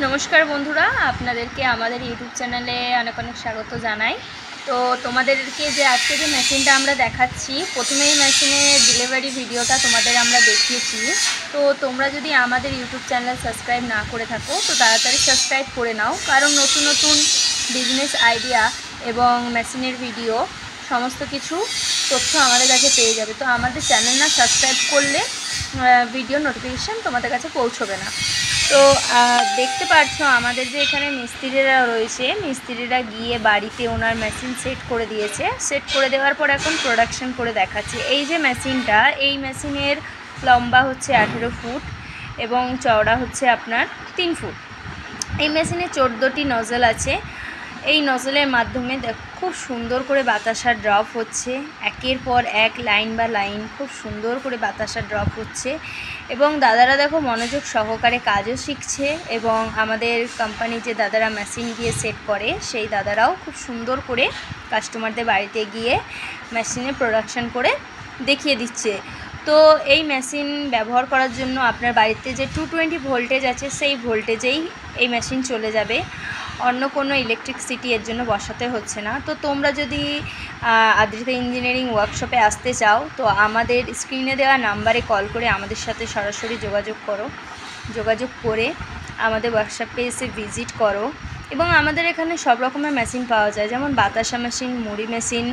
নমস্কার বন্ধুরা, আপনাদেরকে আমাদের ইউটিউব চ্যানেলে অনেক অনেক স্বাগত জানাই। তো তোমাদেরকে যে আজকে যে মেশিনটা আমরা দেখাচ্ছি, প্রথমেই মেশিনের ডেলিভারি ভিডিওটা তোমাদের আমরা দেখিয়েছি। তো তোমরা যদি আমাদের ইউটিউব চ্যানেল সাবস্ক্রাইব না করে থাকো তো তাড়াতাড়ি সাবস্ক্রাইব করে নাও, কারণ নতুন নতুন বিজনেস আইডিয়া এবং মেশিনের ভিডিও সমস্ত কিছু তথ্য আমাদের কাছে পেয়ে যাবে। তো আমাদের চ্যানেল না সাবস্ক্রাইব করলে ভিডিও নোটিফিকেশান তোমাদের কাছে পৌঁছবে না। তো দেখতে পাচ্ছ আমাদের যে এখানে মিস্ত্রিরা রয়েছে, মিস্ত্রিরা গিয়ে বাড়িতে ওনার মেশিন সেট করে দিয়েছে। সেট করে দেওয়ার পর এখন প্রোডাকশন করে দেখাচ্ছে। এই যে মেশিনটা, এই মেশিনের লম্বা হচ্ছে 18 ফুট এবং চওড়া হচ্ছে আপনার 3 ফুট। এই মেশিনে 14টি নজল আছে। এই নজলের মাধ্যমে খুব সুন্দর করে বাতাসা ড্রপ হচ্ছে, একের পর এক লাইন বা লাইন খুব সুন্দর করে বাতাসা ড্রপ হচ্ছে। এবং দাদারা দেখো মনোযোগ সহকারে কাজও শিখছে, এবং আমাদের কোম্পানি যে দাদারা মেশিন গিয়ে সেট করে সেই দাদারাও খুব সুন্দর করে কাস্টমারদের বাড়িতে গিয়ে মেশিনে প্রোডাকশন করে দেখিয়ে দিচ্ছে। তো এই মেশিন ব্যবহার করার জন্য আপনার বাড়িতে যে 220 ভোল্টেজ আছে সেই ভোল্টেজেই এই মেশিন চলে যাবে, অন্য কোনো ইলেকট্রিসিটি এর জন্য বসাতে হচ্ছে না। তো তোমরা যদি আদ্রিতা ইঞ্জিনিয়ারিং ওয়ার্কশপে আসতে চাও তো আমাদের স্ক্রিনে দেওয়া নাম্বারে কল করে আমাদের সাথে সরাসরি যোগাযোগ করে আমাদের ওয়ার্কশপে এসে ভিজিট করো। এবং আমাদের এখানে সব রকমের মেশিন পাওয়া যায়, যেমন বাতাসা মেশিন, মুড়ি মেশিন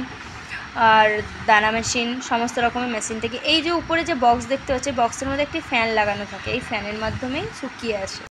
আর দানা মেশিন, সমস্ত রকমের মেশিন থেকে। এই যে উপরে যে বক্স দেখতে পাচ্ছি, বক্সের মধ্যে একটি ফ্যান লাগানো থাকে, এই ফ্যানের মাধ্যমেই শুকিয়ে আসে।